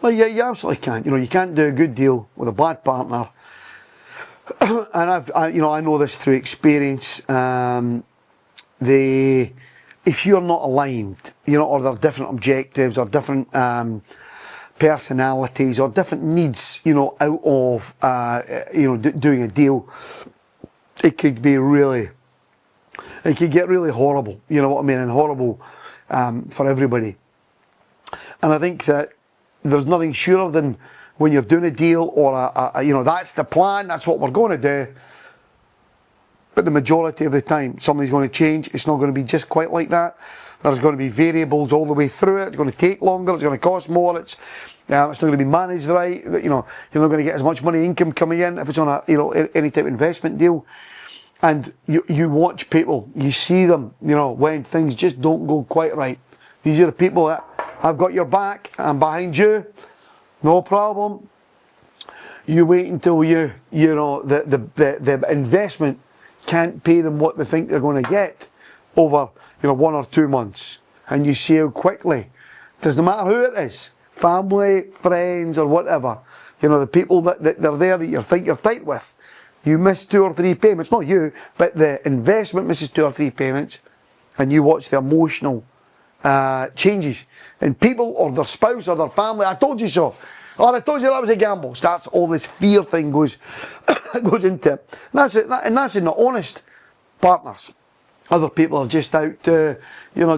Well, yeah, you absolutely can't. You can't do a good deal with a bad partner. And I know this through experience. If you're not aligned, or there are different objectives or different personalities or different needs, out of doing a deal, it could get really horrible. You know what I mean, and horrible for everybody. And I think that there's nothing surer than when you're doing a deal or that's the plan, that's what we're going to do. But the majority of the time, something's going to change. It's not going to be just quite like that. There's going to be variables all the way through it. It's going to take longer. It's going to cost more. It's not going to be managed right. You're not going to get as much money income coming in if it's on any type of investment deal. And you watch people, you see them, when things just don't go quite right. These are the people that I've got your back. I'm behind you. No problem. You wait until the investment can't pay them what they think they're going to get over 1 or 2 months, and you see how quickly, doesn't matter who it is, family, friends, or whatever, the people that they're there that you think you're tight with, you miss 2 or 3 payments. Not you, but the investment misses 2 or 3 payments, and you watch the emotional changes in people or their spouse or their family. I told you so. Or I told you that was a gamble. So that's all this fear thing goes into it. And that's in the honest partners. Other people are just out to,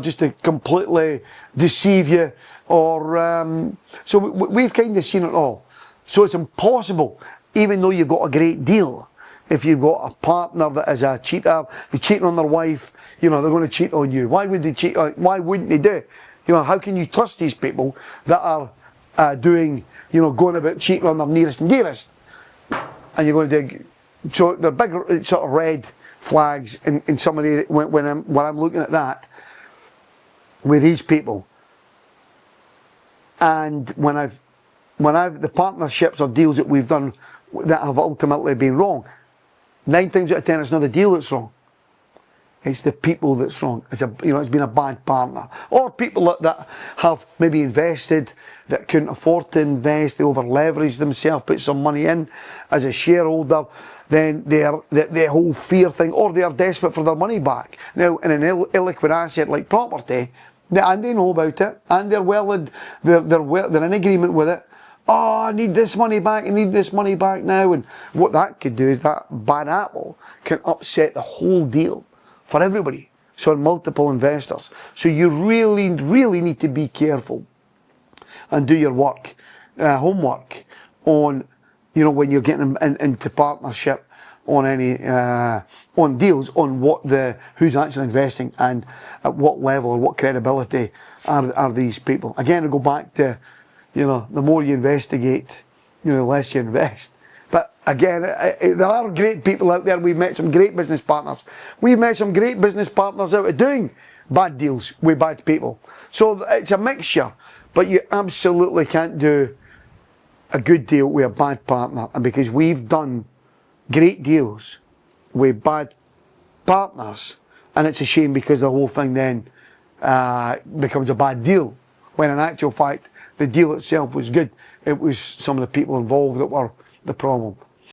just to completely deceive you. Or so we've kind of seen it all. So it's impossible, even though you've got a great deal. If you've got a partner that is a cheater, if they're cheating on their wife, they're going to cheat on you. Why would they cheat? Why wouldn't they do? How can you trust these people that are going about cheating on their nearest and dearest? And you're going to do, so they're big sort of red flags in somebody when I'm looking at that with these people. And when I've the partnerships or deals that we've done that have ultimately been wrong, 9 times out of 10 it's not the deal that's wrong. It's the people that's wrong. It's been a bad partner. Or people that have maybe invested that couldn't afford to invest, they over leveraged themselves, put some money in as a shareholder, then the whole fear thing, or they are desperate for their money back. Now, in an illiquid asset like property, and they know about it, and they're in agreement with it. Oh, I need this money back, I need this money back now. And what that could do is that bad apple can upset the whole deal for everybody, so multiple investors. So you really, really need to be careful and do your work, homework on, when you're getting into partnership on any on deals, on who's actually investing and at what level or what credibility are these people. Again, I go back to, the more you investigate, the less you invest. But again, there are great people out there. We've met some great business partners. We've met some great business partners out of doing bad deals with bad people. So it's a mixture, but you absolutely can't do a good deal with a bad partner. And because we've done great deals with bad partners, and it's a shame because the whole thing then becomes a bad deal, when in actual fact the deal itself was good. It was some of the people involved that were the problem.